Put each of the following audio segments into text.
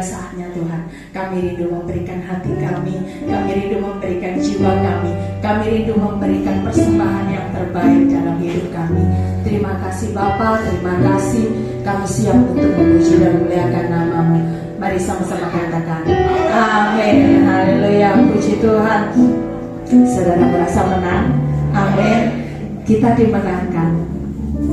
inilah saatnya Tuhan. Kami rindu memberikan hati kami rindu memberikan jiwa kami rindu memberikan persembahan yang terbaik dalam hidup kami. Terima kasih Bapa, terima kasih. Kami siap untuk memuji dan memuliakan nama-Mu. Mari sama-sama katakan amin. Haleluya, puji Tuhan. Saudara merasa menang? Amin. Kita dimenangkan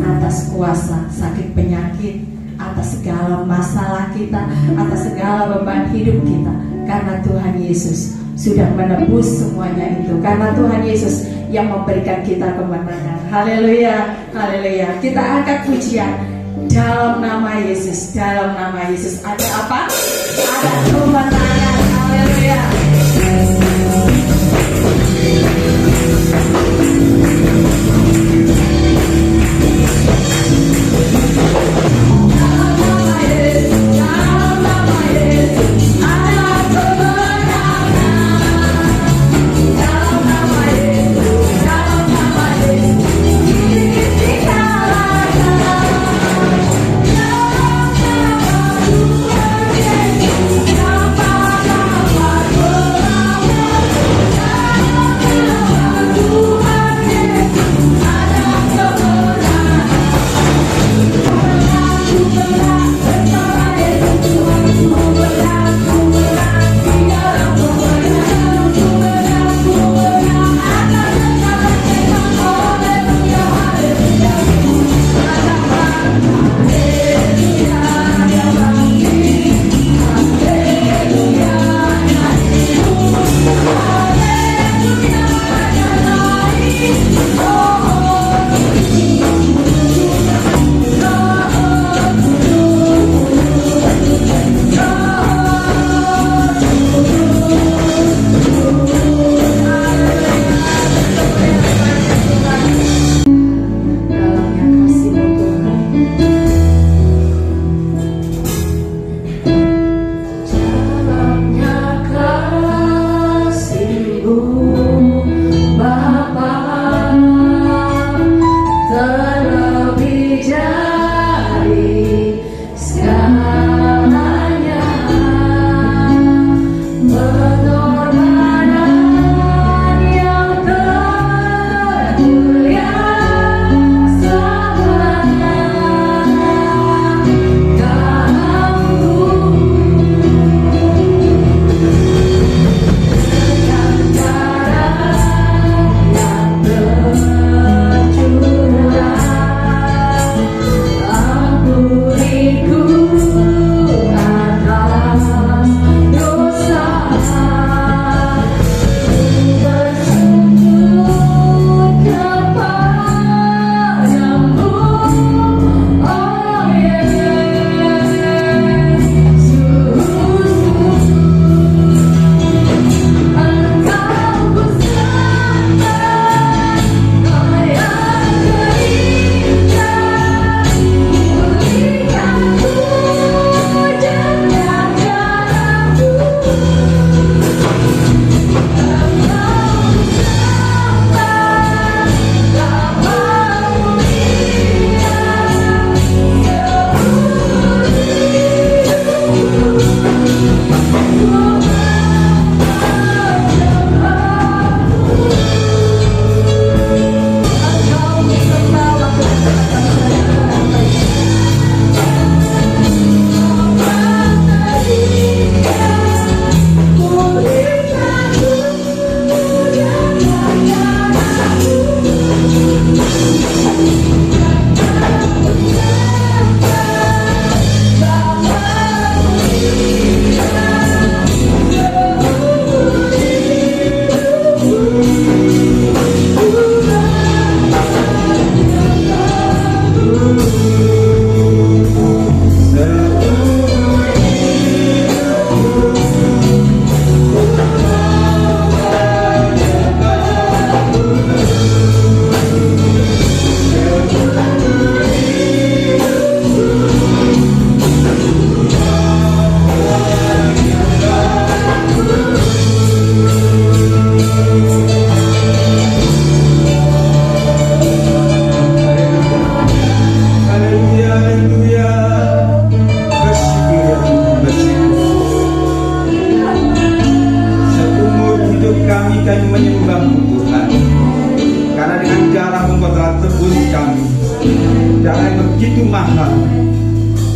atas kuasa sakit penyakit, atas segala masalah kita, atas segala beban hidup kita, karena Tuhan Yesus sudah menebus semuanya itu, karena Tuhan Yesus yang memberikan kita kemenangan. Haleluya, haleluya. Kita angkat pujian dalam nama Yesus. Dalam nama Yesus ada apa? Ada kemenangan. Haleluya. Tuhan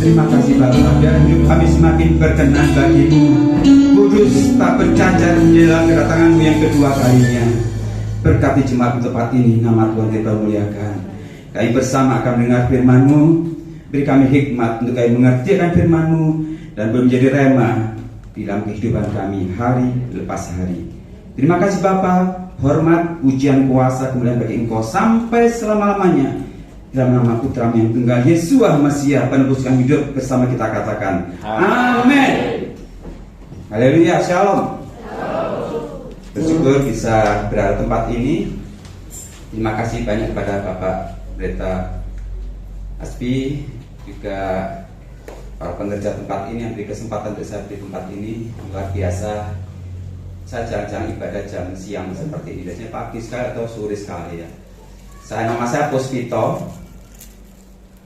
Terima kasih Bapa, biar hidup kami semakin berkenan bagimu. Kudus tak bercacat di dalam kedatanganmu yang kedua kalinya. Berkati jemaat tempat ini, nama Tuhan dipermuliakan. Kami bersama akan mendengar firman-Mu. Beri kami hikmat untuk kami mengerti akan firman-Mu dan menjadi rema di dalam kehidupan kami hari lepas hari. Terima kasih Bapa, hormat, pujian, kuasa kemuliaan bagi Engkau sampai selama-lamanya. Dalam nama Putra yang tunggal Yesus Mesias penebus kami hidup bersama kita katakan amin. Haleluya, shalom. Bersyukur bisa berada tempat ini. Terima kasih banyak kepada Bapak Pendeta Aspi, juga para pekerja tempat ini yang beri kesempatan untuk saya di tempat ini. Luar biasa. Saya jarang-jarang ibadah jam siang seperti ini, biasanya pagi sekali atau sore sekali ya. Nama saya Puspito.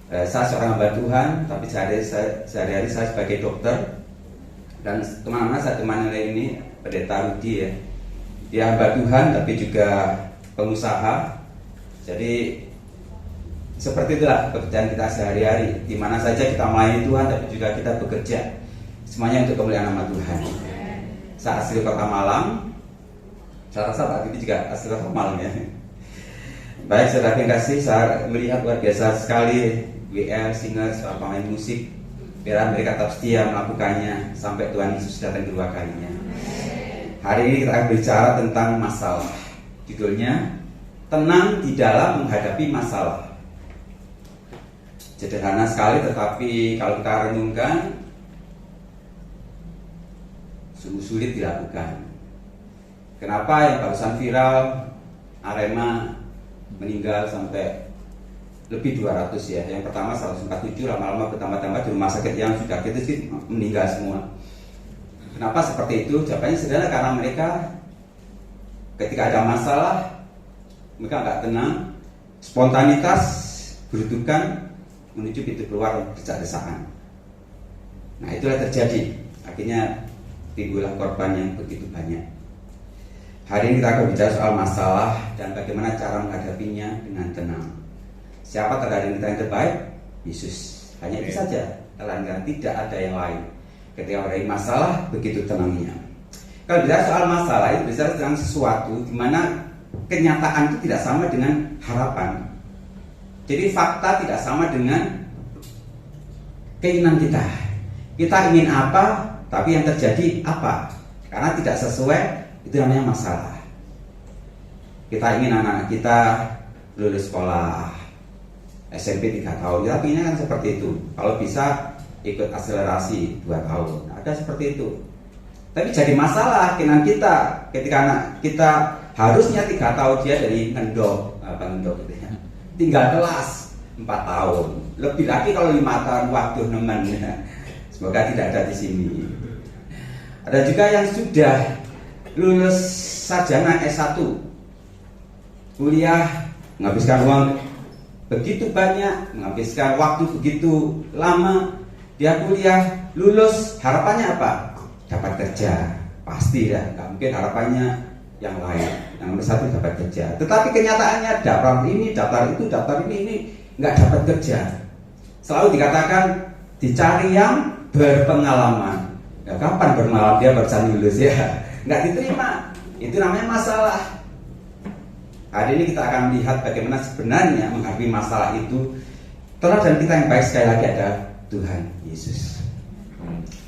Saya seorang hamba Tuhan, tapi sehari-hari saya sebagai dokter. Dan teman-teman saya teman yang ini Pendeta Rudi ya. Dia hamba Tuhan tapi juga pengusaha. Jadi seperti itulah pekerjaan kita sehari-hari. Di mana saja kita melayani Tuhan, tapi juga kita bekerja semuanya untuk kemuliaan nama Tuhan. Saya asli Kota Malang. Saya rasa Pak Didi juga asli Kota Malang ya. Baik, saudara yang kasih, saya melihat luar biasa sekali WR, singer, seorang pemain musik. Biar mereka tetap setia melakukannya sampai Tuhan Yesus datang kedua kalinya. Hari ini kita akan bicara tentang masalah. Judulnya, tenang di dalam menghadapi masalah. Sederhana sekali, tetapi kalau kita renungkan, sungguh sulit dilakukan. Kenapa yang barusan viral, Arema meninggal sampai lebih 200 ya. Yang pertama 147, lama-lama bertambah-tambah di rumah sakit yang sudah kritis meninggal semua. Kenapa seperti itu? Jawabannya sederhana, karena mereka ketika ada masalah mereka nggak tenang, spontanitas berudukan menuju pintu keluar berdesak-desakan. Nah itulah terjadi. Akhirnya timbullah korban yang begitu banyak. Hari ini kita akan bicara soal masalah dan bagaimana cara menghadapinya dengan tenang. Siapa terhadap kita yang terbaik? Yesus. Hanya itu saja. Telanjang, tidak ada yang lain. Ketika ada masalah, begitu tenangnya. Kalau bicara soal masalah, itu bicara tentang sesuatu di mana kenyataan itu tidak sama dengan harapan. Jadi fakta tidak sama dengan keinginan kita. Kita ingin apa, tapi yang terjadi apa? Karena tidak sesuai, itu namanya masalah. Kita ingin anak-anak kita lulus sekolah SMP 3 tahun, kita pinginnya kan seperti itu. Kalau bisa ikut akselerasi 2 tahun, ada seperti itu. Tapi jadi masalah keinginan kita ketika anak kita harusnya 3 tahun dia dari ngendok gitu ya. Tinggal kelas 4 tahun. Lebih lagi kalau 5 tahun, waduh nemen ya. Semoga tidak ada di sini. Ada juga yang sudah lulus sarjana S1, kuliah, menghabiskan uang begitu banyak, menghabiskan waktu begitu lama. Dia kuliah, lulus, harapannya apa? Dapat kerja. Pasti ya, nggak mungkin harapannya yang lain. Yang nomor 1 dapat kerja. Tetapi kenyataannya daftar ini, daftar itu, daftar ini nggak dapat kerja. Selalu dikatakan dicari yang berpengalaman. Ya, kapan berpengalaman dia baru lulus ya? Nggak diterima. Itu namanya masalah. Hari ini kita akan melihat bagaimana sebenarnya menghadapi masalah itu. Teladan kita yang baik sekali lagi ada Tuhan Yesus.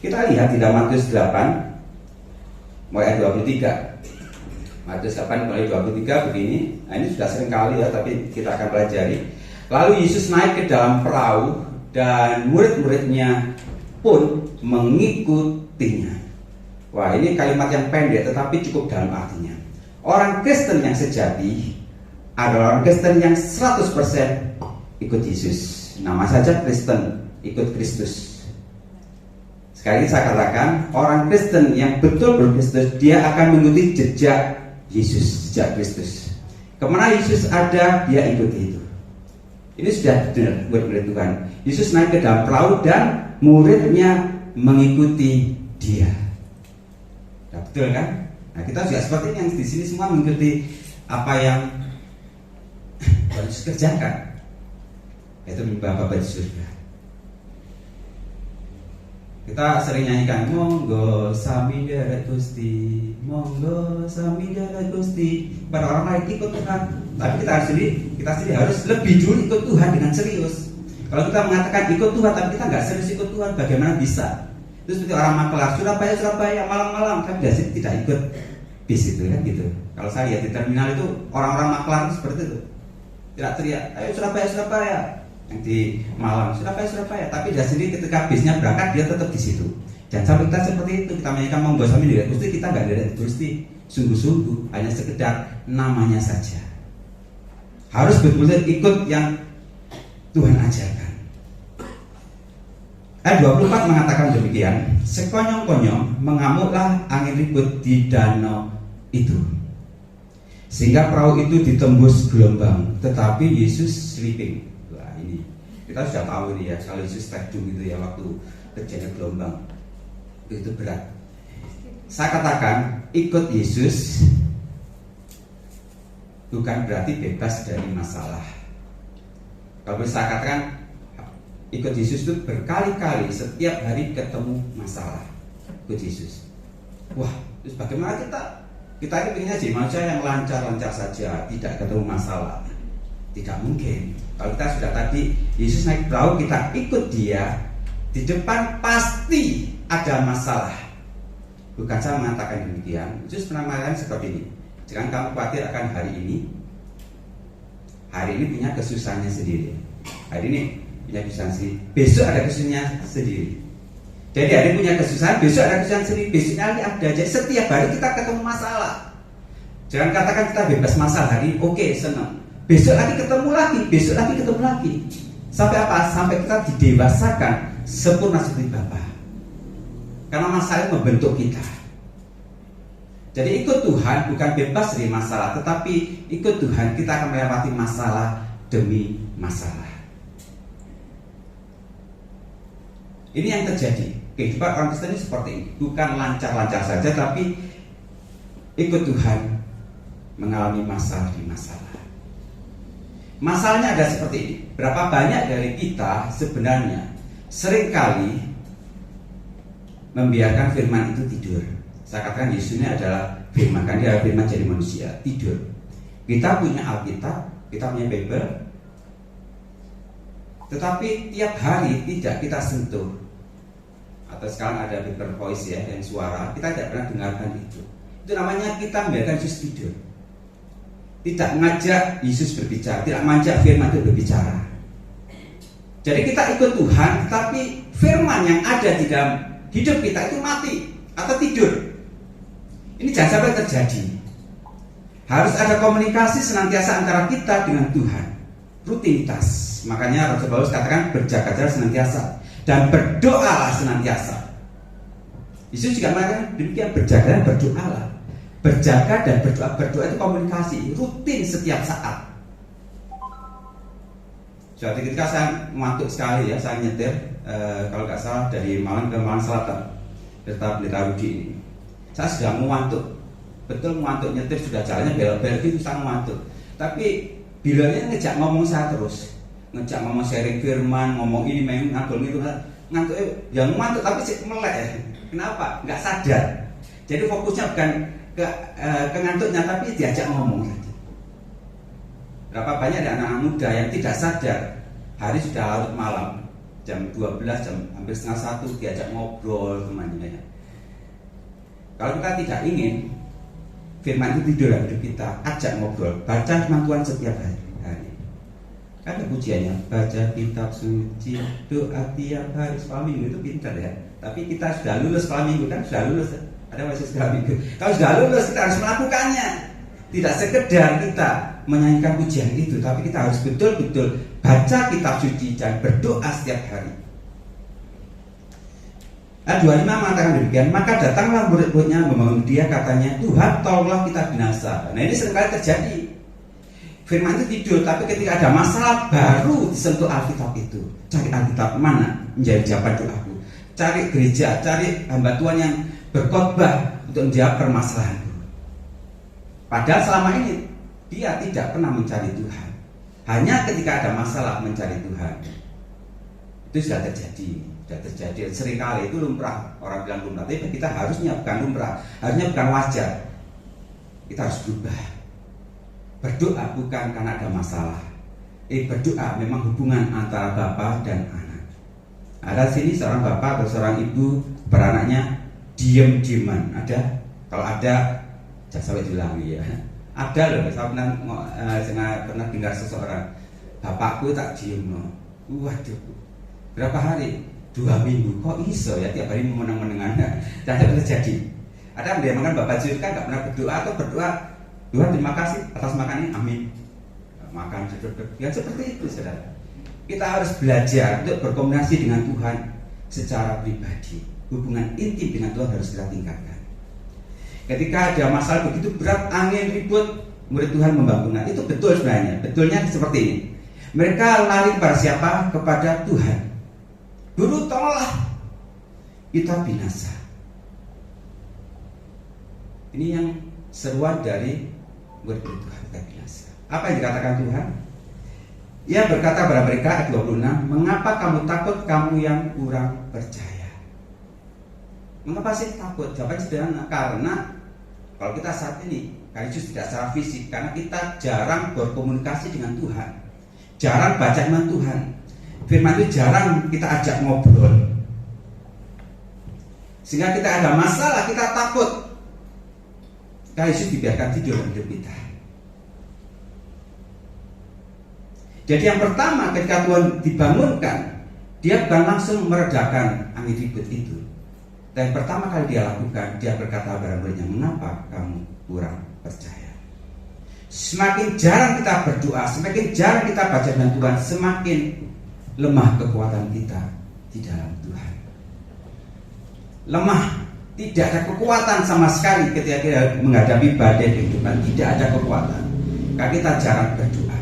Kita lihat di dalam Matius 8 mulai 23. Matius 8 mulai 23 begini. Nah ini sudah sering kali ya, tapi kita akan pelajari. Lalu Yesus naik ke dalam perahu dan murid-muridnya pun mengikutinya. Wah, ini kalimat yang pendek tetapi cukup dalam artinya. Orang Kristen yang sejati adalah orang Kristen yang 100% ikut Yesus. Nama saja Kristen, ikut Kristus. Sekali lagi saya katakan, orang Kristen yang betul berkristus, dia akan mengikuti jejak Yesus, jejak Kristus. Kemana Yesus ada, dia ikuti itu. Ini sudah benar murid-murid Tuhan. Yesus naik ke dalam perahu dan muridnya mengikuti dia. Nah, betul kan? Nah, kita juga seperti ini yang di sini semua mengikuti apa yang Yesus kerjakan, yaitu menyembah Bapa di surga. Kita sering nyanyikan monggo sami darat Gusti, monggo sami darat Gusti. Pada orang lain ikut Tuhan, tapi kita sendiri harus lebih dulu ikut Tuhan dengan serius. Kalau kita mengatakan ikut Tuhan tapi kita nggak serius ikut Tuhan, bagaimana bisa? Terus seperti orang maklar Surabaya malam-malam kan tidak ikut bis itu kan gitu. Kalau saya lihat di terminal itu orang-orang maklar itu seperti itu, tidak teriak ayo Surabaya yang di Malang Surabaya, tapi dia sendiri ketika bisnya berangkat dia tetap di situ. Jangan sampai kita seperti itu, kita menyanyikan monggo sami darat Gusti, kita nggak darat Gusti sungguh-sungguh, hanya sekedar namanya saja. Harus betul-betul ikut yang Tuhan ajarkan. Ayat 24 mengatakan demikian, sekonyong-konyong mengamuklah angin ribut di danau itu, sehingga perahu itu ditembus gelombang, tetapi Yesus sleeping. Wah, ini kita sudah tahu ini ya, kalau Yesus teduh gitu ya waktu terjadi gelombang itu berat. Saya katakan ikut Yesus bukan berarti bebas dari masalah. Kalau saya katakan ikut Yesus itu berkali-kali setiap hari ketemu masalah. Ikut Yesus. Wah, terus bagaimana kita ini pengennya jadi manusia yang lancar-lancar saja, tidak ketemu masalah. Tidak mungkin. Kalau kita sudah tadi Yesus naik perahu, kita ikut dia, di depan pasti ada masalah. Bukan saya mengatakan demikian. Yesus pernah mengatakan seperti ini, jangan kamu khawatir akan hari ini. Hari ini punya kesusahannya sendiri. Hari ini punya kesusahan sendiri, besok ada kesusahannya sendiri. Jadi hari ini punya kesusahan, besok ada kesusahan sendiri, besoknya lagi ada. Jadi setiap hari kita ketemu masalah. Jangan katakan kita bebas masalah hari ini, oke, senang. Besok lagi ketemu lagi, besok lagi ketemu lagi. Sampai apa? Sampai kita didewasakan sempurna seperti Bapa. Karena masalah membentuk kita. Jadi ikut Tuhan bukan bebas dari masalah, tetapi ikut Tuhan kita akan melewati masalah demi masalah. Ini yang terjadi. Kehidupan orang Kristen ini seperti ini, bukan lancar-lancar saja, tapi ikut Tuhan mengalami masalah demi masalah. Masalahnya ada seperti ini. Berapa banyak dari kita sebenarnya seringkali membiarkan firman itu tidur. Saya katakan Yesus ini adalah firman, kan dia adalah firman jadi manusia, tidur. Kita punya Alkitab, kita punya Bible, tetapi tiap hari tidak kita sentuh. Atau sekarang ada Bible voice ya, yang suara, kita tidak pernah dengarkan itu. Itu namanya kita membiarkan Yesus tidur. Tidak mengajak Yesus berbicara, tidak mengajak firman itu berbicara. Jadi kita ikut Tuhan, tapi firman yang ada di dalam hidup kita itu mati atau tidur. Ini jangan sampai terjadi. Harus ada komunikasi senantiasa antara kita dengan Tuhan. Rutinitas. Makanya Rasul Paulus katakan berjaga-jaga senantiasa dan berdoalah senantiasa. Yesus juga mengatakan demikian, berjaga dan berdoalah. Berjaga dan berdoa itu komunikasi rutin setiap saat. Suatu ketika saya ngantuk sekali ya, saya nyetir kalau nggak salah dari Malang ke Malang Selatan, kereta Pelita Rudi ini. Saya sudah ngantuk, betul ngantuk, nyetir sudah jalannya belok-belok itu saya ngantuk. Tapi bilangnya ngejak ngomong saya terus, ngejak ngomong sharing firman, ngomong ini, main ngabul itu, ngantuk yang ngantuk tapi melek ya. Kenapa? Nggak sadar. Jadi fokusnya bukan ke ngantuknya, tapi diajak ngomong saja. Berapa banyak ada anak-anak muda yang tidak sadar, hari sudah larut malam, jam 12, jam hampir setengah 1 diajak ngobrol temannya. Kalau kita tidak ingin firman itu tidur dalam hidup kita, ajak ngobrol, baca firman Tuhan setiap hari. Kan ada pujiannya, baca kitab suci, doa tiap hari, sekolah minggu itu pintar ya. Tapi kita sudah lulus sekolah minggu, kan sudah lulus, ada masih sekolah minggu. Kalau sudah lulus kita harus melakukannya. Tidak sekedar kita menyanyikan pujian itu, tapi kita harus betul-betul baca kitab suci dan berdoa setiap hari. Ayat 25 mengatakan demikian, maka datanglah murid-muridnya membangun dia, katanya, Tuhan tolonglah kita binasa. Nah ini seringkali terjadi. Firman itu tidur, tapi ketika ada masalah baru disentuh Alkitab itu. Cari Alkitab mana menjadi jawaban doaku. Cari gereja, cari hamba Tuhan yang berkhotbah untuk menjawab permasalahan. Padahal selama ini dia tidak pernah mencari Tuhan. Hanya ketika ada masalah mencari Tuhan. Itu sudah terjadi. sudah terjadi. Seringkali itu lumrah, orang bilang lumrah, tapi kita harusnya bukan lumrah, harusnya bukan wajar. Kita harus berubah. Berdoa bukan karena ada masalah. Berdoa memang hubungan antara bapak dan anak. Ada sini seorang bapak atau seorang ibu beranaknya diem-dieman. Ada? Kalau ada, jangan sampai diulangi ya. Ada loh, saya pernah dengar seseorang, bapakku tak diem loh. Waduh, berapa hari? 2 minggu. Kok iso ya tiap hari menang-menangan? Tidak terjadi. Ada yang makan bapak juga nggak pernah berdoa atau berdoa, Tuhan terima kasih atas makannya, amin. Makan ya seperti itu, saudara. Kita harus belajar untuk berkomunikasi dengan Tuhan secara pribadi. Hubungan intim dengan Tuhan harus kita tingkatkan. Ketika ada masalah begitu berat, angin ribut, murid Tuhan membangun. Nah, itu betul sebenarnya. Betulnya seperti ini. Mereka lari kepada siapa? Kepada Tuhan. Guru tolonglah, kita binasa. Ini yang seruan dari murid Tuhan, kita binasa. Apa yang dikatakan Tuhan? Ia berkata kepada mereka ayat 26, mengapa kamu takut, kamu yang kurang percaya? Mengapa sih takut? Jawabannya sederhana, karena kalau kita saat ini, karena Yesus tidak secara fisik, karena kita jarang berkomunikasi dengan Tuhan, jarang baca dengan Tuhan, firman itu jarang kita ajak ngobrol, sehingga kita ada masalah, kita takut. Karena Yesus dibiarkan tidur dalam hidup kita. Jadi yang pertama ketika Tuhan dibangunkan, dia bukan langsung meredakan angin ribut itu. Dan yang pertama kali dia lakukan, dia berkata kepada muridnya, mengapa kamu kurang percaya? Semakin jarang kita berdoa, semakin jarang kita baca dengan Tuhan, semakin lemah kekuatan kita di dalam Tuhan. Lemah, tidak ada kekuatan sama sekali ketika kita menghadapi badai kehidupan, tidak ada kekuatan. Karena kita jarang berdoa,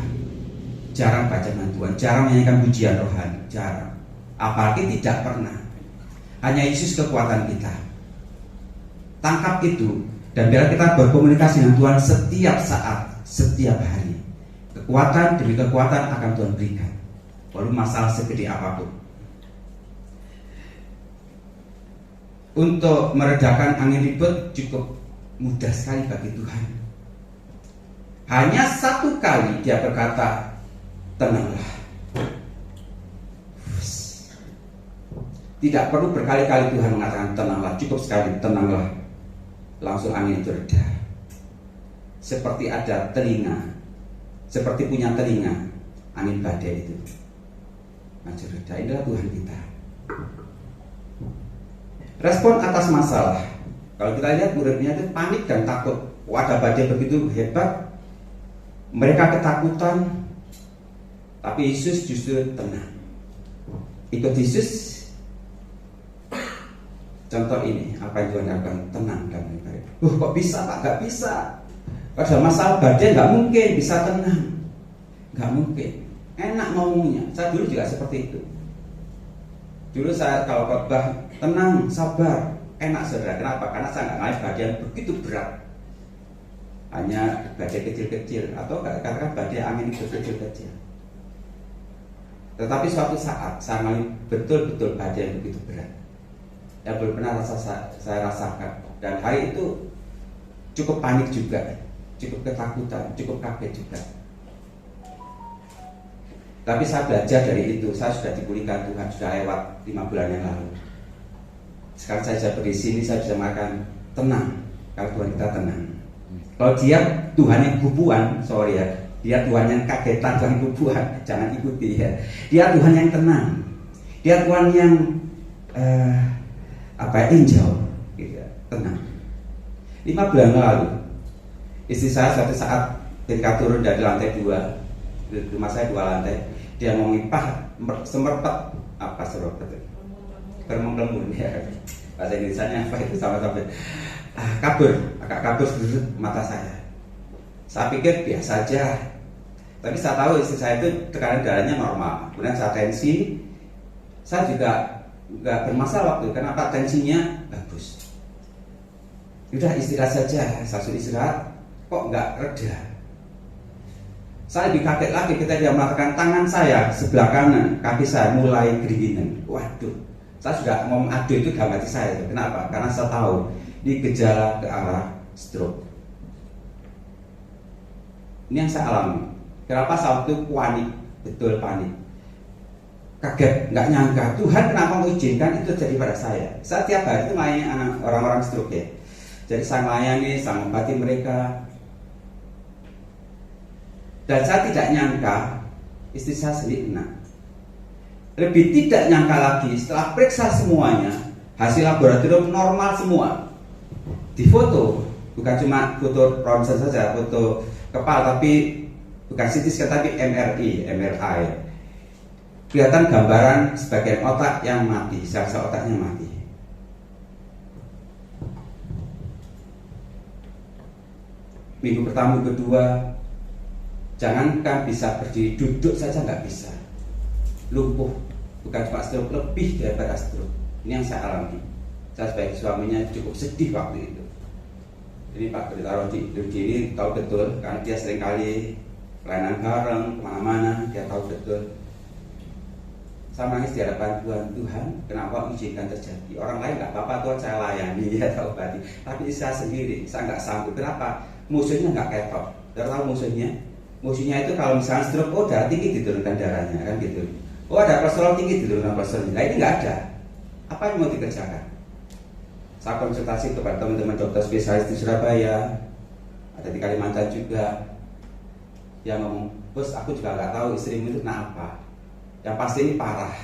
jarang baca dengan Tuhan, jarang menyanyikan pujian rohani, jarang. Apalagi tidak pernah. Hanya Yesus kekuatan kita. Tangkap itu dan biar kita berkomunikasi dengan Tuhan setiap saat, setiap hari. Kekuatan demi kekuatan akan Tuhan berikan, walau masalah segede apapun. Untuk meredakan angin ribut cukup mudah sekali bagi Tuhan. Hanya satu kali dia berkata, tenanglah. Tidak perlu berkali-kali Tuhan mengatakan tenanglah, cukup sekali tenanglah. Langsung angin itu reda. Seperti ada telinga, seperti punya telinga angin badai itu. Langsung reda. Inilah Tuhan kita. Respon atas masalah. Kalau kita lihat muridnya itu panik dan takut. Ada badai begitu hebat, mereka ketakutan, tapi Yesus justru tenang. Ikut Yesus. Contoh ini, apa yang Tuhan lakukan? Tenang dan baik. Kok bisa Pak? Gak bisa. Kalau ada masalah badai gak mungkin bisa tenang. Gak mungkin. Enak ngomongnya. Saya dulu juga seperti itu. Dulu saya kalau khotbah tenang, sabar, enak saudara. Kenapa? Karena saya nggak ngalami badai yang begitu berat. Hanya badai kecil-kecil atau katakan badai angin itu kecil-kecil. Tetapi suatu saat saya ngalami betul-betul badai yang begitu berat. Yang belum pernah saya rasakan. Dan hari itu cukup panik juga, cukup ketakutan, cukup kaget juga. Tapi saya belajar dari itu. Saya sudah dipulihkan Tuhan, sudah lewat 5 bulan yang lalu. Sekarang saya bisa berdiri sini, saya bisa makan tenang. Kalau Tuhan kita tenang. Kalau dia Tuhan yang bubuan, sorry ya, dia Tuhan yang kagetan, Tuhan bubuan, jangan ikuti ya. Dia Tuhan yang tenang. Dia Tuhan yang angel, gitu ya, tenang. 5 bulan lalu, istri saya suatu saat ketika turun dari lantai 2, rumah saya 2 lantai, dia ngomongin semerpet, apa semerpet? Bermenglemun ya. Bahasa Inggrisnya apa itu sama-sama. Agak kabur sedikit mata saya. Saya pikir biasa aja. Tapi saya tahu istri saya itu tekanan darahnya normal. Kemudian saya tensi, saya juga nggak bermasalah waktu. Kenapa? Tensinya bagus. Udah istirahat saja. Saya suruh istirahat, kok nggak reda. Saya lebih kaget lagi ketika dia mengatakan tangan saya sebelah kanan, kaki saya mulai kedinginan. Waduh, Saya sudah ngomong aduh itu dalam hati saya. Kenapa? Karena saya tahu ini gejala ke arah stroke. Ini yang saya alami. Kenapa saya waktu panik, betul panik, kaget, nggak nyangka Tuhan kenapa mengizinkan itu terjadi pada saya. Saya tiap hari itu melayani anak orang-orang stroke ya. Jadi saya melayani, saya mengobati mereka. Dan saya tidak nyangka istri saya sendiri kena. Lebih tidak nyangka lagi setelah periksa semuanya, hasil laboratorium normal semua. Di foto, bukan cuma foto ronsen saja, foto kepala, tapi bukan CT scan tapi MRI. Kelihatan gambaran sebagian otak yang mati, sel-sel otaknya mati. Minggu pertama, minggu kedua, jangankan bisa berdiri, duduk saja nggak bisa. Lumpuh, bukan cuma stroke, lebih daripada stroke. Ini yang saya alami. Saya sebagai suaminya cukup sedih waktu itu. Ini Pak Berita Rodi ini tahu betul, karena dia seringkali pelayanan bareng, kemana-mana, dia tahu betul. Saya nangis di hadapan Tuhan, kenapa izinkan terjadi? Orang lain nggak apa-apa, Tuhan saya layani, dia tahu berarti. Tapi saya sendiri, saya nggak sanggup. Kenapa? Musuhnya nggak ketok. Tidak tahu musuhnya? Musuhnya itu kalau misalnya stroke, oh darah tinggi diturunkan darahnya, kan gitu. Oh ada kolesterol tinggi diturunkan kolesterolnya. Nah ini nggak ada. Apa yang mau dikerjakan? Saya konsultasi kepada teman-teman dokter spesialis di Surabaya, ada di Kalimantan juga. Yang ngomong, bos aku juga nggak tahu istrimu itu kena apa. Yang pasti ini parah.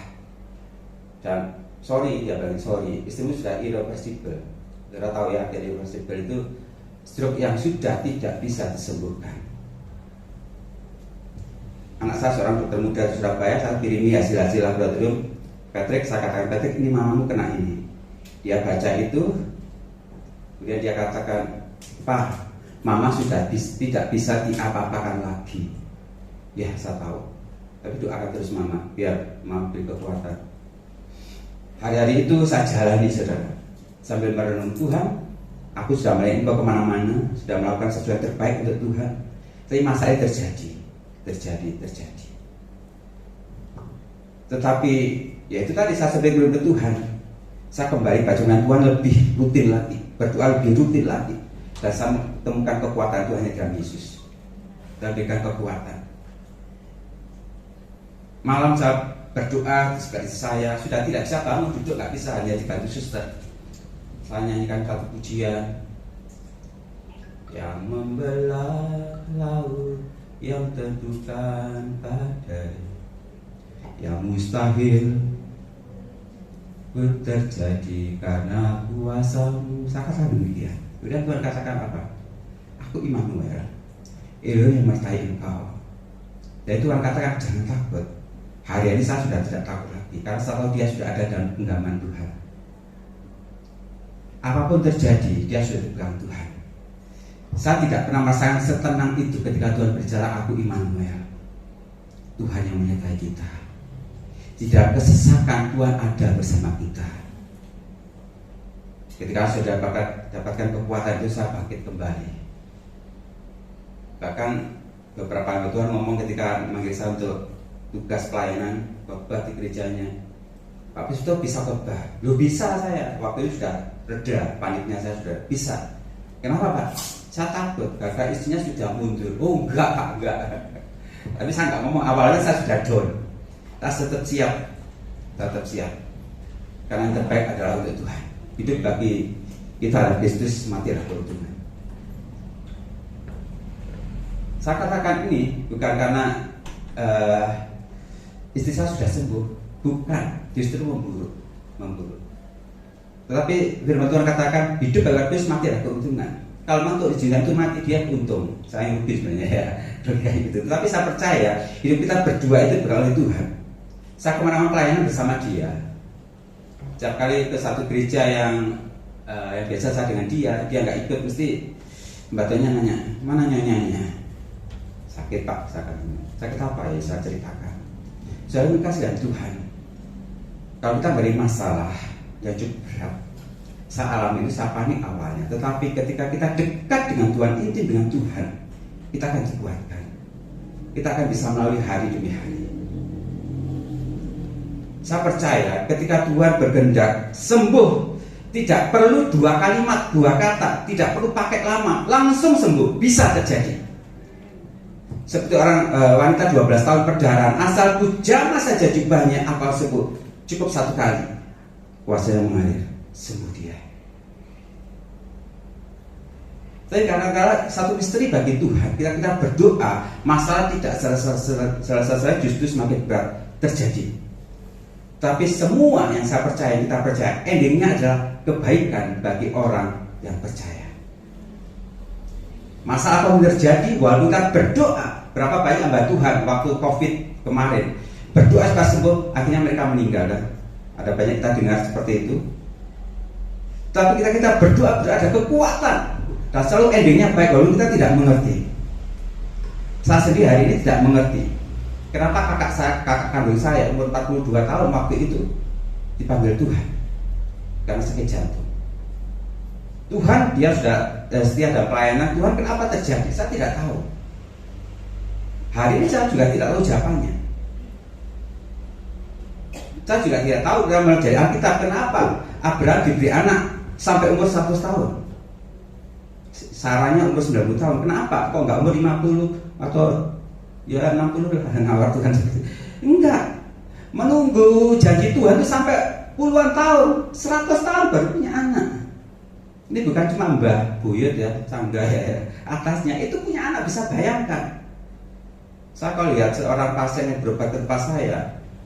Dan sorry, dia bilang sorry, istrimu sudah irreversible. Saudara tahu ya, irreversible itu stroke yang sudah tidak bisa disembuhkan. Anak saya seorang dokter muda di Surabaya, saya kirimi hasil-hasil laboratorium. Patrick, saya katakan, Patrick ini mamamu kena ini. Dia baca itu, kemudian dia katakan, Pak, mama sudah tidak bisa diapa-apakan lagi. Ya, saya tahu. Tapi doakan terus mama, biar mama beri kekuatan. Hari-hari itu saya jalani, saudara. Sambil merenung, Tuhan, aku sudah melayani Engkau kemana-mana, sudah melakukan sesuatu yang terbaik untuk Tuhan. Tapi masalah terjadi. Tetapi, ya itu tadi saya sampai belum ke Tuhan. Saya kembali baca dengan Tuhan lebih rutin lagi, berdoa lebih rutin lagi, dan saya temukan kekuatan Tuhan yang dalam Yesus dan berikan kekuatan. Malam saya berdoa sebagai saya sudah tidak bisa bangun, duduk nggak bisa, hanya dibantu suster. Saya nyanyikan satu pujian yang membelah laut, yang tentukan badai, yang mustahil terjadi karena kuasamu. Saya katakan demikian. Kemudian Tuhan katakan apa? Aku Immanuel, Elohim yang menyertai engkau. Dan Tuhan katakan jangan takut. Hari ini saya sudah tidak takut lagi, karena saya tahu dia sudah ada dalam genggaman Tuhan. Apapun terjadi, dia sudah dipegang Tuhan. Saya tidak pernah merasakan setenang itu ketika Tuhan berbicara, aku Immanuel, Tuhan yang menyertai kita. Di dalam kesesakan Tuhan ada bersama kita. Ketika saya dapatkan kekuatan itu, saya bangkit kembali. Bahkan beberapa kali Tuhan ngomong ketika memanggil saya untuk tugas pelayanan khotbah di gerejanya, Pak Pisto bisa khotbah? Loh bisa saya. Waktu itu sudah reda, paniknya saya sudah bisa. Kenapa Pak? Saya takut karena istrinya sudah mundur. Oh enggak Pak, enggak. Tapi saya enggak ngomong, awalnya saya sudah down. Kita tetap siap. Karena yang terbaik adalah untuk Tuhan. Hidup bagi kita adalah Kristus, mati adalah untuk Tuhan. Saya katakan ini bukan karena istri saya sudah sembuh, bukan, justru memburuk. Tetapi firman Tuhan katakan hidup bagi Kristus, mati adalah keuntungan. Kalau untuk izinkan itu mati, dia untung. Saya yang rugi sebenarnya ya, gitu. Tetapi saya percaya hidup kita berdua itu berkat oleh Tuhan. Saya kemana-mana pelayanan bersama dia. Setiap kali ke satu gereja yang biasa saya dengan dia nggak ikut, mesti Mbak Tonya nanya, mana nyanyanya? Sakit Pak, saya katakan. Sakit apa ya? Saya ceritakan. Saya kasih dengan Tuhan. Kalau kita beri masalah yang cukup berat, saya alami itu, saya panik awalnya. Tetapi ketika kita dekat dengan Tuhan, intim dengan Tuhan, kita akan dikuatkan. Kita akan bisa melalui hari demi hari. Saya percaya ketika Tuhan berkehendak sembuh, tidak perlu 2 kalimat, 2 kata, tidak perlu pakai lama, langsung sembuh, bisa terjadi. Seperti orang wanita 12 tahun perdarahan, asal jamah saja jubahnya akan sembuh. Cukup 1 kali, kuasanya mengalir, sembuh dia. Tapi kadang-kadang satu misteri bagi Tuhan, kita berdoa, masalah tidak selesai, justru semakin berat terjadi. Tapi semua yang saya percaya, kita percaya, endingnya adalah kebaikan bagi orang yang percaya. Masalah apa terjadi, walaupun kita berdoa, berapa banyak hamba Tuhan waktu COVID kemarin berdoa supaya sembuh, akhirnya mereka meninggal. Kan? Ada banyak kita dengar seperti itu. Tapi kita berdoa ada kekuatan dan selalu endingnya baik, walaupun kita tidak mengerti. Saya sendiri hari ini tidak mengerti kenapa kakak kandung saya umur 42 tahun waktu itu dipanggil Tuhan karena sakit jantung. Tuhan, dia sudah setia dalam pelayanan. Tuhan, kenapa terjadi? Saya tidak tahu. Hari ini saya juga tidak tahu jawabannya. Saya juga tidak tahu dalam dari Alkitab kenapa Abraham diberi anak sampai umur 100 tahun. Saranya umur 90 tahun. Kenapa? Kok enggak umur 50 atau ya 60 lah, nawar Tuhan seperti itu. Enggak. Menunggu janji Tuhan itu sampai puluhan tahun, 100 tahun baru punya anak. Ini bukan cuma Mbah Buyut ya, Sangga ya, atasnya itu punya anak, bisa bayangkan. Saya kalau lihat seorang pasien yang berobat ke tempat saya,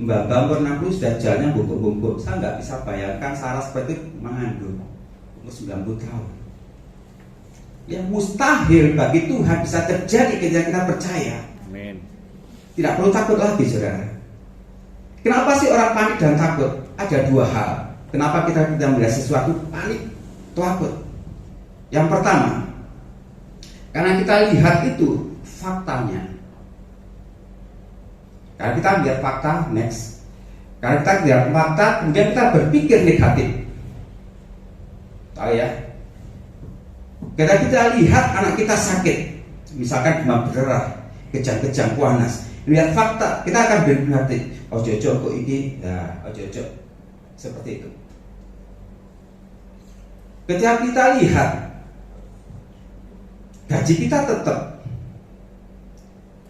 Mbah umur 60 sudah jalannya bungkuk-bungkuk. Saya nggak bisa bayangkan Sarah seperti itu mengandung umur 90 tahun. Yang mustahil bagi Tuhan bisa terjadi ketika kita percaya. Amin. Tidak perlu takut lagi, saudara. Kenapa sih orang panik dan takut? Ada 2 hal. Kenapa kita melihat sesuatu panik, takut? Yang pertama, karena kita lihat itu faktanya. Karena kita lihat fakta, next. Karena kita lihat fakta, kemudian kita berpikir negatif. Tahu ya? Karena kita lihat anak kita sakit, misalkan demam berdarah, kejang-kejang panas. Lihat fakta, kita akan berhati. Ojo-ojo kok ini, ya ojo-ojo seperti itu. Ketika kita lihat gaji kita tetap,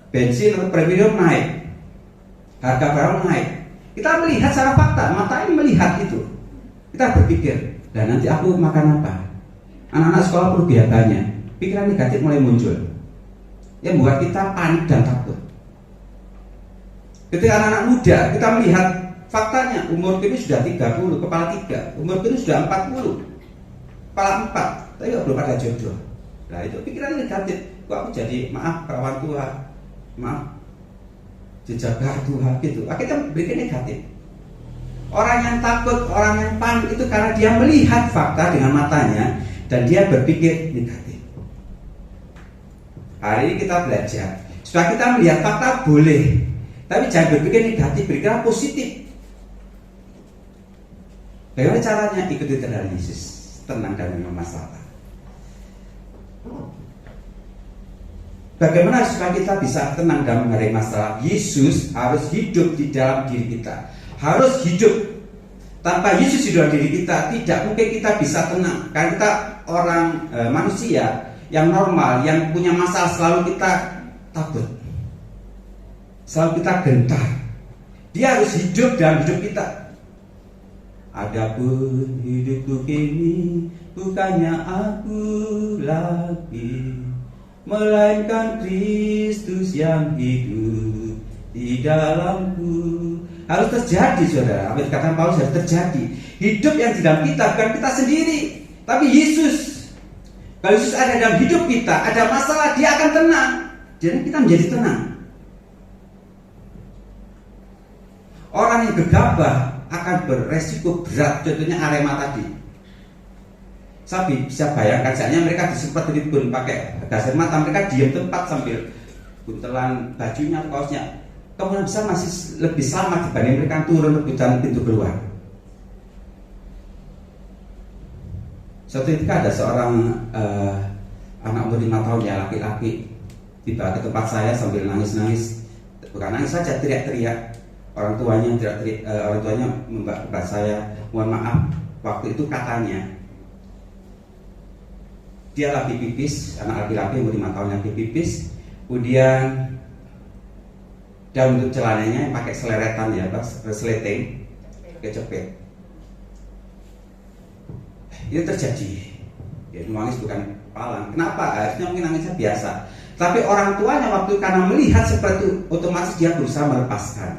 bensin atau premium naik, harga barang naik, kita melihat secara fakta, mata ini melihat itu. Kita berpikir, dan nanti aku makan apa? Anak-anak sekolah perlu biaya banyak. Pikiran negatif mulai muncul, yang membuat kita panik dan takut. Ketika anak-anak muda, kita melihat faktanya, umur ini sudah 30, kepala 3, umur ini sudah 40, kepala 4, tapi belum ada jodoh. Nah itu pikiran negatif. Kok aku jadi, maaf perawan tua, maaf jejaga Tuhan gitu. Akhirnya bikin negatif. Orang yang takut, orang yang panik itu karena dia melihat fakta dengan matanya dan dia berpikir negatif. Hari ini kita belajar supaya kita melihat fakta boleh, tapi jangan berpikir negatif, berpikir positif. Bagaimana caranya? Ikuti teladan Yesus, tenang dan memang masalah. Bagaimana supaya kita bisa tenang dalam menghadapi masalah? Yesus harus hidup di dalam diri kita. Harus hidup. Tanpa Yesus di dalam diri kita, tidak mungkin kita bisa tenang. Karena kita orang manusia yang normal, yang punya masalah, selalu kita takut, selalu kita gentar. Dia harus hidup dalam hidup kita. Adapun hidupku kini bukannya aku lagi, melainkan Kristus yang hidup di dalamku. Harus terjadi, saudara. Apa yang dikatakan Paulus harus terjadi. Hidup yang di dalam kita bukan kita sendiri, tapi Yesus. Kalau Yesus ada dalam hidup kita, ada masalah, dia akan tenang. Jadi kita menjadi tenang. Orang yang gegabah akan beresiko berat. Contohnya Arema tadi. Saya bisa bayangkan, saatnya mereka disempat ribut pakai gas air mata, mereka diam tempat sambil buntelan bajunya atau kaosnya. Kemungkinan besar masih lebih selamat dibanding mereka turun rebutan pintu keluar. Suatu ketika ada seorang anak umur 5 tahun ya, laki-laki, tiba ke tempat saya sambil nangis-nangis. Bukan nangis saja, teriak-teriak. orang tuanya membawa saya, mohon maaf, waktu itu katanya dia lagi pipis, anak laki-laki umur 5 tahun lagi pipis, kemudian dia untuk celananya pakai seleretan ya, resleting, kecepet. Itu terjadi. Ya, nangis bukan palang. Kenapa? Harusnya mungkin nangisnya biasa. Tapi orang tuanya waktu karena melihat seperti itu, otomatis dia berusaha melepaskan.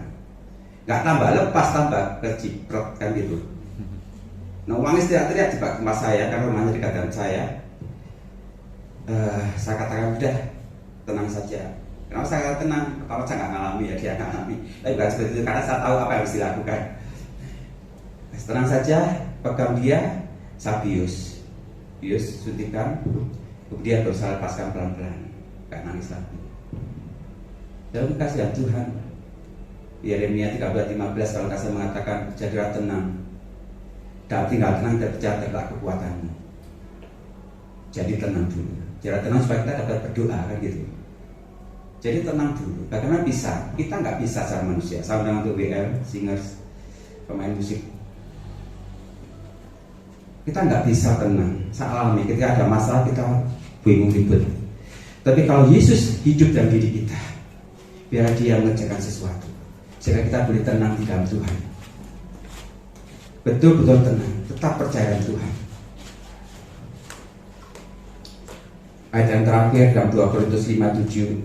Gak tambah lepas, tambah keciprot kan gitu. Nah, nangis teriak-teriak di rumah saya karena rumahnya dekat dengan saya. Saya katakan udah tenang saja. Kenapa saya katakan tenang? Kalau saya nggak ngalami ya dia nggak ngalami. Tapi bukan seperti itu karena saya tahu apa yang harus dilakukan. Tenang saja, pegang dia, saya bius suntikan, kemudian berusaha lepaskan pelan-pelan, gak nangis lagi. Dalam kasihan Tuhan, Yeremia 13:15 kalau kasih mengatakan jadilah tenang, dan tinggal tenang dan percaya adalah kekuatanmu. Jadi tenang dulu, jadilah tenang supaya kita dapat berdoa kan gitu. Jadi tenang dulu. Bagaimana bisa? Kita nggak bisa secara manusia. Sama dengan untuk WL, singers, pemain musik. Kita nggak bisa tenang. Saya alami ketika ada masalah kita bingung ribut. Tapi kalau Yesus hidup dalam diri kita, biar Dia mengerjakan sesuatu, sehingga kita boleh tenang di dalam Tuhan. Betul-betul tenang, tetap percaya Tuhan. Ayat yang terakhir dalam 2 Korintus 5:7.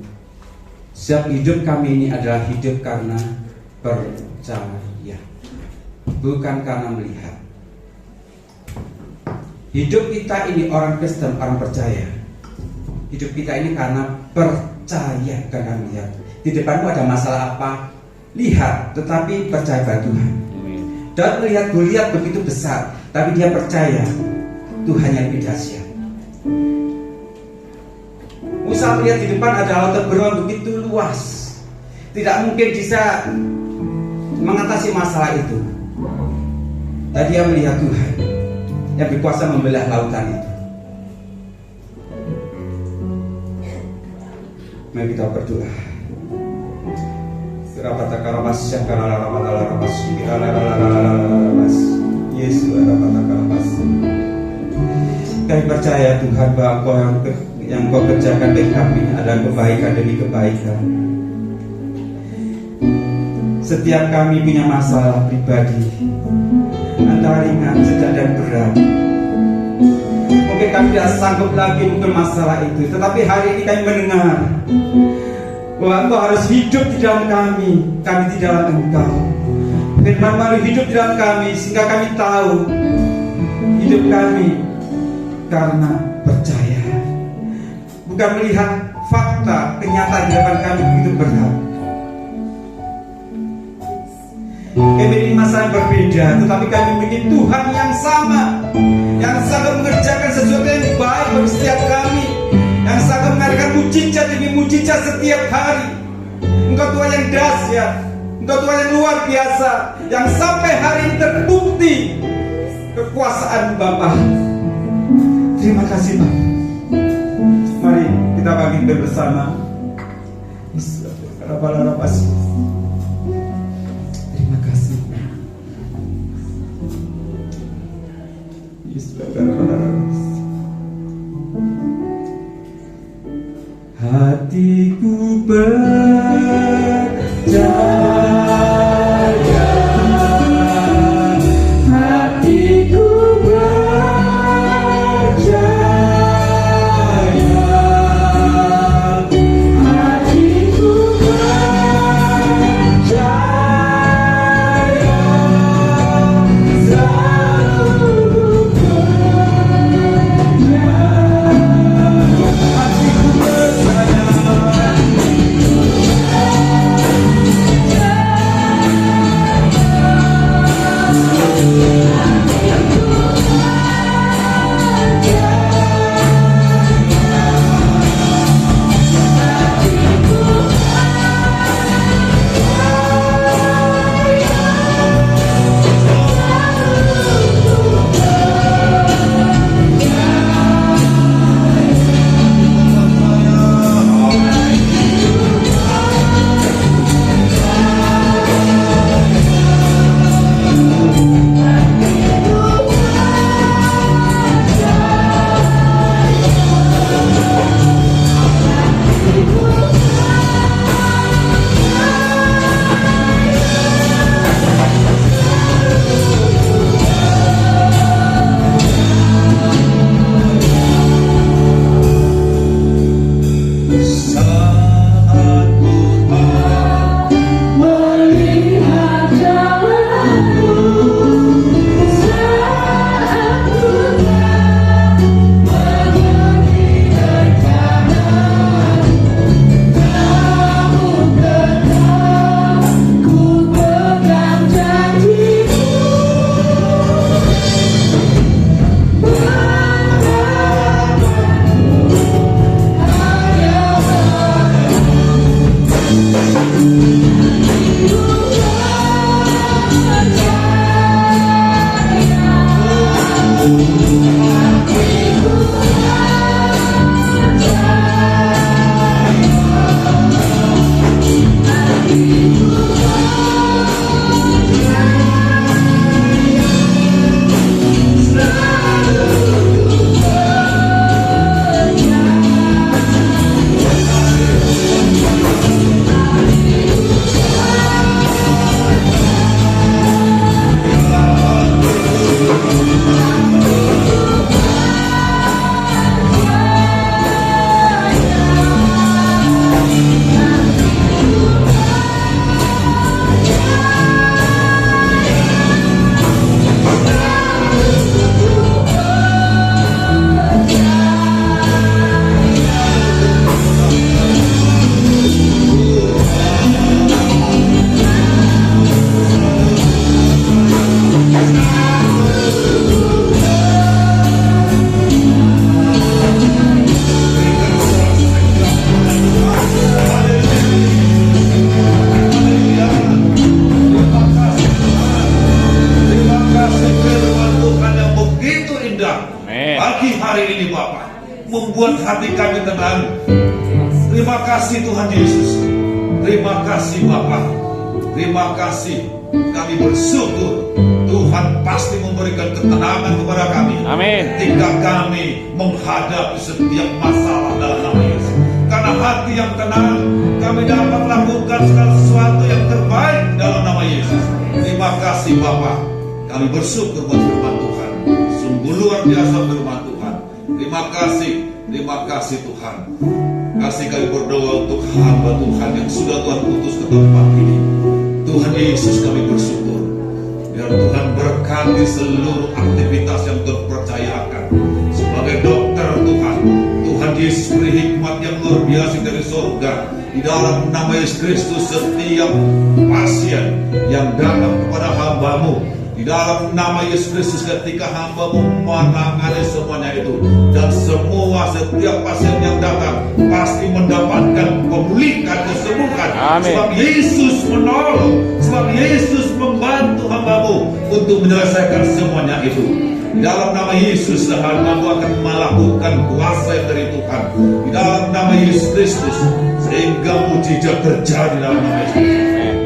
Sebab hidup kami ini adalah hidup karena percaya, bukan karena melihat. Hidup kita ini orang Kristen, orang percaya. Hidup kita ini karena percaya, karena melihat. Di depanmu ada masalah apa? Lihat, tetapi percaya pada Tuhan. Dan melihat Goliat begitu besar, tapi dia percaya Tuhan yang lebih dahsyat. Musa melihat di depan ada lautan beruang begitu luas, tidak mungkin bisa mengatasi masalah itu. Dan dia melihat Tuhan yang berkuasa membelah lautan itu. Mari kita berdoa. Kami percaya Tuhan bahwa yang Kau kerjakan bagi kami adalah kebaikan demi kebaikan. Setiap kami punya masalah pribadi, antara ringan, sedang dan berat. Mungkin kami tidak sanggup lagi mengurus masalah itu, tetapi hari ini kami mendengar bahwa Engkau harus hidup di dalam kami di dalam Engkau. Firman-Mu hidup di dalam kami, sehingga kami tahu hidup kami karena percaya, bukan melihat fakta kenyataan di depan kami begitu berat. Kami memiliki masalah yang berbeda, tetapi kami memiliki Tuhan yang sama, yang sangat mengerjakan sesuatu yang baik bagi setiap kami, yang sangat mengadakan mujizat demi mujizat setiap hari. Engkau Tuhan yang dahsyat, Engkau Tuhan yang luar biasa, yang sampai hari ini terbukti kekuasaan Bapa. Terima kasih Pak. Mari kita bangkit bersama. Terima kasih. Hatiku percaya, hatiku percaya, hatiku percaya, selalu percaya, hatiku percaya. Tuhan. Amin. Pagi hari ini Bapa, membuat hati kami tenang. Terima kasih Tuhan Yesus. Terima kasih Bapa. Terima kasih. Kami bersyukur Tuhan pasti memberikan ketenangan kepada kami. Amin. Ketika kami menghadapi setiap masalah dalam nama Yesus. Karena hati yang tenang, kami dapat lakukan segala sesuatu yang terbaik dalam nama Yesus. Terima kasih Bapa. Kami bersyukur buat firman Tuhan. Sungguh luar biasa firman Tuhan. Terima kasih Tuhan. Kasih kami berdoa untuk hamba Tuhan yang sudah Tuhan utus ke tempat ini. Tuhan Yesus kami bersyukur. Biar Tuhan berkati seluruh aktivitas yang Tuhan percayakan. Sebagai dokter Tuhan, Tuhan Yesus beri hikmat yang luar biasa dari surga. Di dalam nama Yesus Kristus, setiap pasien yang datang kepada hamba-Mu, di dalam nama Yesus Kristus, ketika hamba-Mu menangani semuanya itu, dan semua setiap pasien yang datang pasti mendapatkan pemulihan, kesembuhan. Amin. Sebab Yesus menolong, sebab Yesus membantu hamba-Mu untuk menyelesaikan semuanya itu. Di dalam nama Yesus, hamba-Mu akan melakukan kuasa dari Tuhan di dalam nama Yesus Kristus, sehingga mujizat terjadi dalam nama Yesus.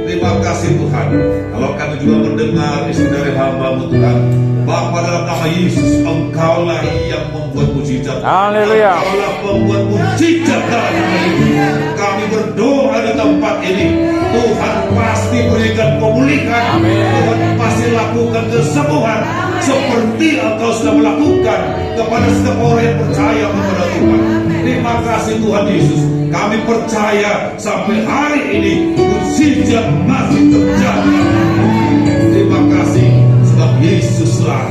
Terima kasih Tuhan. Kalau kami juga mendengar istri dari hamba-Mu Tuhan, Bapa, dalam nama Yesus, Engkaulah yang membuat mujizat. Haleluya. Engkaulah pembuat mujizat dalam nama Yesus. Kami berdoa di tempat ini, Tuhan pasti berikan pemulihan. Amin. Tuhan pasti lakukan kesembuhan seperti Engkau sudah melakukan kepada setiap orang yang percaya kepada Tuhan. Terima kasih Tuhan Yesus. Kami percaya sampai hari ini mujizat masih terjadi. Terima kasih sebab Yesuslah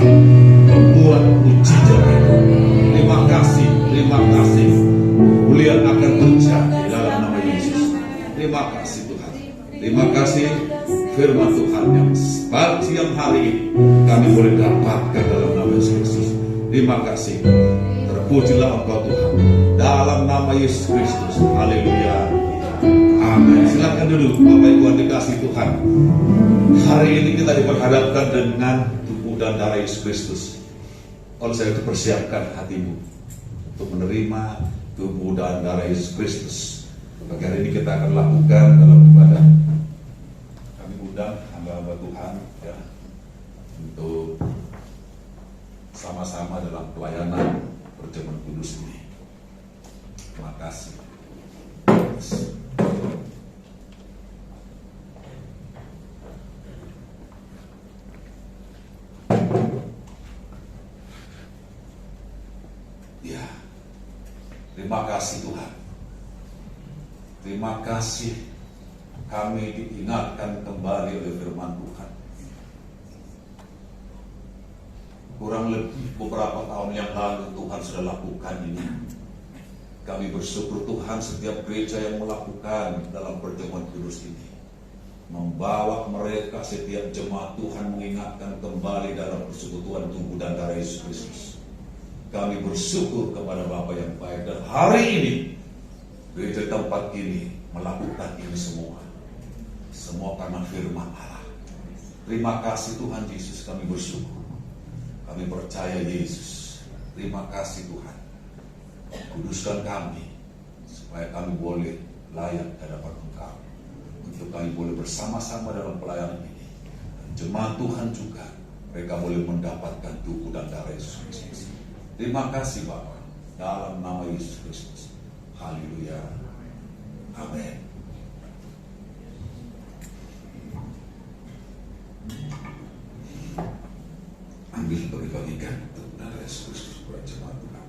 membuat mujizat itu. Terima kasih. Kemuliaan akan terjadi dalam nama Yesus. Terima kasih Tuhan. Terima kasih firman Tuhan yang siang hari ini kami boleh dapatkan dalam nama Yesus Kristus. Terima kasih. Terpujilah Engkau Tuhan dalam nama Yesus Kristus. Haleluya. Amin. Silakan duduk Bapak Ibu yang dikasihi Tuhan. Hari ini kita diperhadapkan dengan tubuh dan darah Yesus Kristus. Kalau saya persiapkan hatimu untuk menerima tubuh dan darah Yesus Kristus. Pagi hari ini kita akan lakukan dalam ibadah. Kami undang hamba-hamba Tuhan ya, untuk sama-sama dalam pelayanan perjamuan kudus ini. Terima kasih. Ya, terima kasih Tuhan. Terima kasih kami diingatkan kembali oleh firman Tuhan. Kurang lebih beberapa tahun yang lalu Tuhan sudah lakukan ini. Kami bersyukur Tuhan setiap gereja yang melakukan dalam perjamuan kudus ini, membawa mereka setiap jemaat Tuhan mengingatkan kembali dalam persekutuan tubuh dan darah Yesus Kristus. Kami bersyukur kepada Bapa yang baik, dan hari ini gereja tempat ini melakukan ini semua karena firman Allah. Terima kasih Tuhan Yesus, kami bersyukur. Kami percaya Yesus. Terima kasih Tuhan. Kuduskan kami supaya kami boleh layak di hadapan Engkau, untuk kami boleh bersama-sama dalam pelayanan ini. Dan jemaat Tuhan juga, mereka boleh mendapatkan tubuh dan darah Yesus Kristus. Terima kasih Bapa, dalam nama Yesus Kristus. Haleluya. Amin. Ambil bagi-bagikan tubuh dan darah Yesus Kristus kepada jemaat Tuhan.